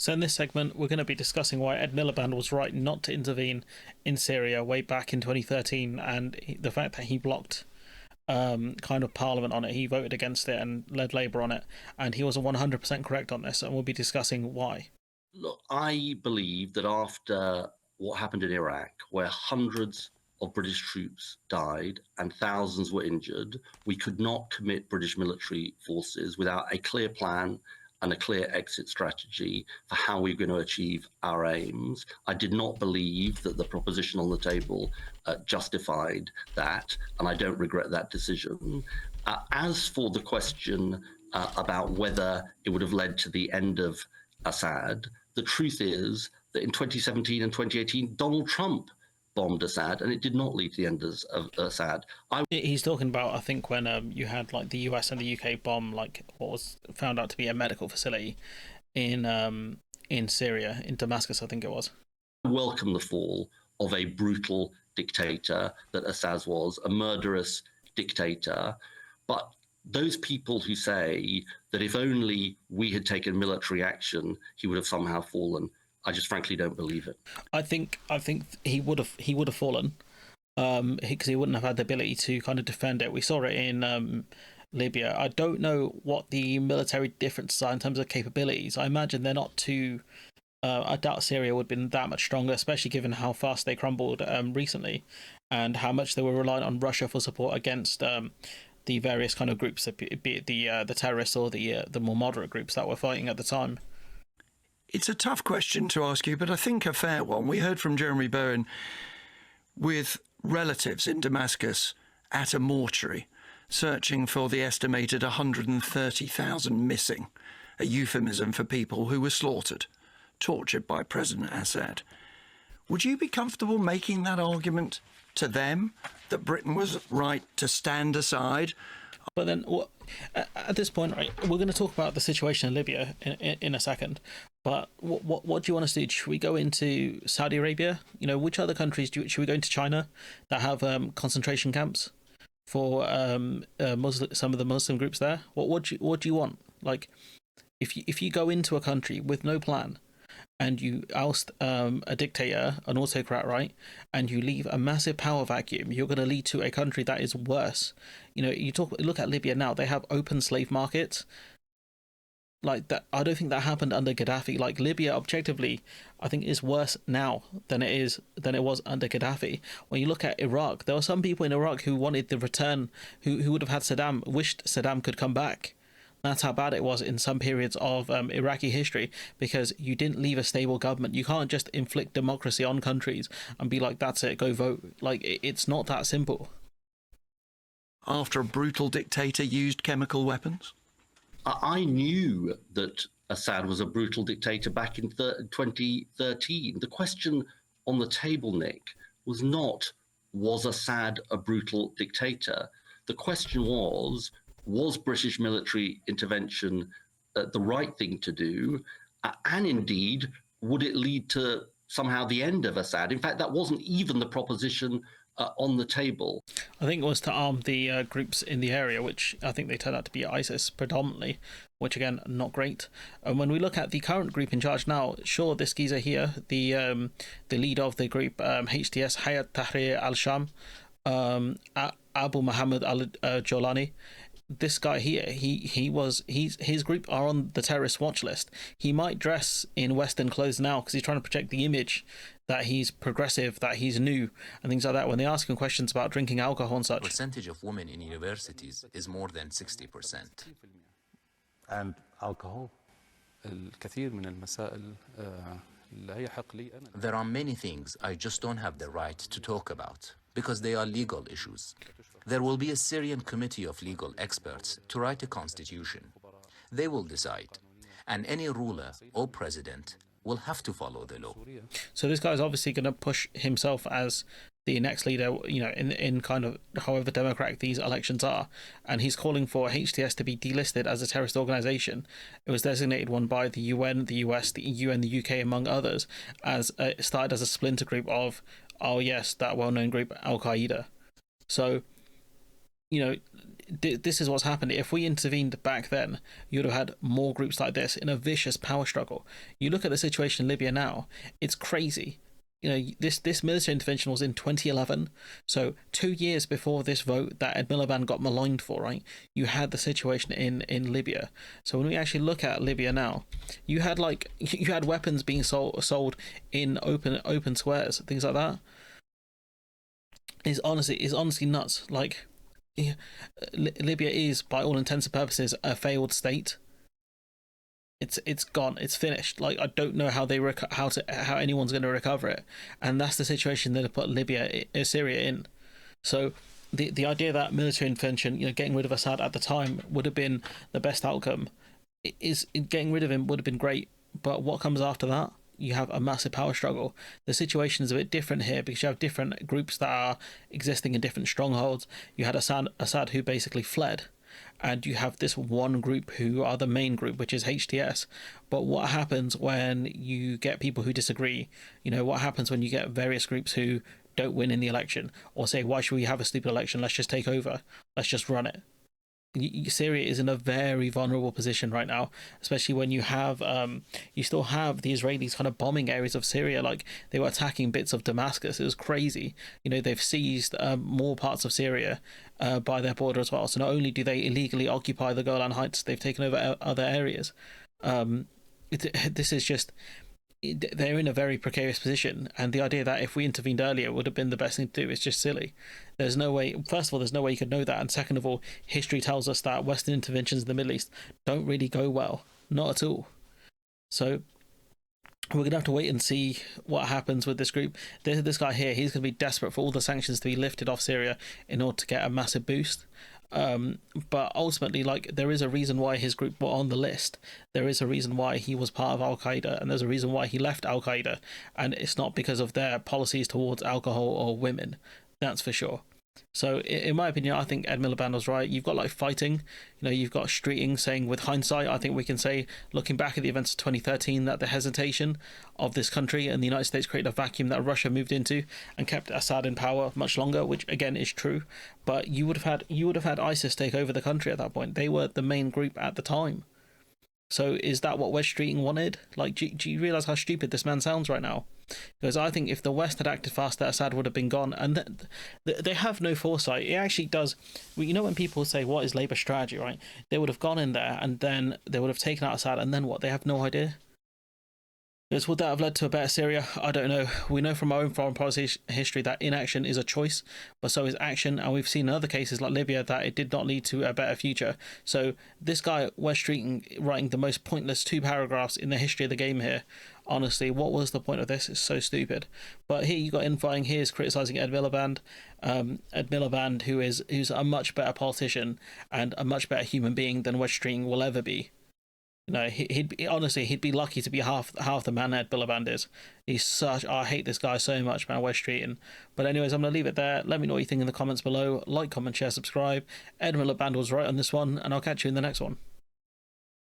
So in this segment, we're going to be discussing why Ed Miliband was right not to intervene in Syria way back in 2013, and the fact that he blocked kind of Parliament on it. He voted against it and led Labour on it, and he was 100% correct on this, and we'll be discussing why. Look, I believe that after what happened in Iraq, where hundreds of British troops died and thousands were injured, we could not commit British military forces without a clear plan and a clear exit strategy for how we're going to achieve our aims. I did not believe that the proposition on the table justified that, and I don't regret that decision. As for the question about whether it would have led to the end of Assad, the truth is that in 2017 and 2018, Donald Trump bombed Assad, and it did not lead to the end of Assad. He's talking about, I think, when you had like the US and the UK bomb like what was found out to be a medical facility in Syria, in Damascus, I think it was. I welcome the fall of a brutal dictator that Assad was, a murderous dictator, but those people who say that if only we had taken military action, he would have somehow fallen, I just frankly don't believe it. I think he would have fallen, because he wouldn't have had the ability to kind of defend it. We saw it in Libya. I don't know what the military differences are in terms of capabilities. I imagine they're not too. I doubt Syria would have been that much stronger, especially given how fast they crumbled recently, and how much they were reliant on Russia for support against the various kind of groups, be it the terrorists or the more moderate groups that were fighting at the time. It's a tough question to ask you, but I think a fair one. We heard from Jeremy Bowen with relatives in Damascus at a mortuary searching for the estimated 130,000 missing, a euphemism for people who were slaughtered, tortured by President Assad. Would you be comfortable making that argument to them, that Britain was right to stand aside? But then, at this point, right, we're going to talk about the situation in Libya in a second. But what do you want us to do? Should we go into Saudi Arabia? You know, which other countries should we go into? China, that have concentration camps for some of the Muslim groups there. What do you want? Like, if you go into a country with no plan, and you oust a dictator, an autocrat, right, and you leave a massive power vacuum, you're going to lead to a country that is worse. You know, look at Libya now. They have open slave markets. Like that, I don't think that happened under Gaddafi. Like Libya, objectively, I think is worse now than it was under Gaddafi. When you look at Iraq, there were some people in Iraq who wanted the return, who would have had Saddam, wished Saddam could come back. That's how bad it was in some periods of Iraqi history, because you didn't leave a stable government. You can't just inflict democracy on countries and be like, that's it, go vote. Like, it's not that simple. After a brutal dictator used chemical weapons? I knew that Assad was a brutal dictator back in 2013. The question on the table, Nick, was not, was Assad a brutal dictator? The question was British military intervention the right thing to do? And indeed, would it lead to somehow the end of Assad? In fact, that wasn't even the proposition on the table. I think it was to arm the groups in the area, which I think they turned out to be ISIS predominantly, which again, not great. And when we look at the current group in charge now, sure, this geezer here, the leader of the group, HTS, Hayat Tahrir al-Sham, Abu Muhammad al-Jolani, this guy here, his group are on the terrorist watch list. He might dress in Western clothes now because he's trying to protect the image that he's progressive, that he's new, and things like that. When they ask him questions about drinking alcohol and such, the percentage of women in universities is more than 60%. And alcohol, الكثير من المسائل لا يحق لي أنا. There are many things I just don't have the right to talk about because they are legal issues. There will be a Syrian committee of legal experts to write a constitution. They will decide, and any ruler or president will have to follow the law. So this guy's obviously going to push himself as the next leader, you know, in kind of however democratic these elections are, and he's calling for HTS to be delisted as a terrorist organization. It was designated one by the UN, the US, the EU, and the UK, among others, as it started as a splinter group of, oh yes, that well-known group Al Qaeda. So, you know, this is what's happened. If we intervened back then, you'd have had more groups like this in a vicious power struggle. You look at the situation in Libya now; it's crazy. You know, this military intervention was in 2011, so 2 years before this vote that Ed Miliband got maligned for, right? You had the situation in Libya. So when we actually look at Libya now, you had weapons being sold in open squares, things like that. Is honestly nuts. Like, yeah, Libya is, by all intents and purposes, a failed state. It's gone. It's finished. Like, I don't know how how anyone's going to recover it, and that's the situation that have put Syria in. So the idea that military intervention, getting rid of Assad at the time would have been the best outcome. Is getting rid of him would have been great, but what comes after that? You have a massive power struggle. The situation is a bit different here because you have different groups that are existing in different strongholds. You had Assad who basically fled, and you have this one group who are the main group, which is HTS. But what happens when you get people who disagree? What happens when you get various groups who don't win in the election, or say, why should we have a stupid election? Let's just take over. Let's just run it. Syria is in a very vulnerable position right now, especially when you still have the Israelis kind of bombing areas of Syria. Like, they were attacking bits of Damascus. It was crazy. They've seized more parts of Syria by their border as well. So not only do they illegally occupy the Golan Heights, they've taken over other areas. This is just, they're in a very precarious position, and the idea that if we intervened earlier would have been the best thing to do is just silly. There's no way. First of all, there's no way you could know that, and second of all, history tells us that Western interventions in the Middle East don't really go well, not at all. So we're gonna have to wait and see what happens with this group. This guy here, he's gonna be desperate for all the sanctions to be lifted off Syria in order to get a massive boost. But ultimately, there is a reason why his group were on the list. There is a reason why he was part of Al Qaeda, and there's a reason why he left Al Qaeda, and it's not because of their policies towards alcohol or women. That's for sure. So in my opinion, I think Ed Miliband was right. You've got fighting, you've got streeting, saying with hindsight, I think we can say, looking back at the events of 2013, that the hesitation of this country and the United States created a vacuum that Russia moved into and kept Assad in power much longer, which again is true. But you would have had ISIS take over the country at that point. They were the main group at the time. So is that what West streeting wanted? Do you realize how stupid this man sounds right now? Because I think if the West had acted faster, Assad would have been gone. And they have no foresight. It actually does. When people say, what is Labour strategy, right? They would have gone in there and then they would have taken out Assad, and then what? They have no idea. Would that have led to a better Syria? I don't know. We know from our own foreign policy history that inaction is a choice, but so is action. And we've seen in other cases like Libya that it did not lead to a better future. So this guy, West Street, writing the most pointless 2 paragraphs in the history of the game here. Honestly, what was the point of this? It's so stupid. But here you got Infying. Here's criticising Ed Miliband. Ed Miliband, who's a much better politician and a much better human being than West Street will ever be. He'd be lucky to be half the man Ed Miliband is. I hate this guy so much, man. West Street. But anyways, I'm gonna leave it there. Let me know what you think in the comments below. Like, comment, share, subscribe. Ed Miliband was right on this one, and I'll catch you in the next one.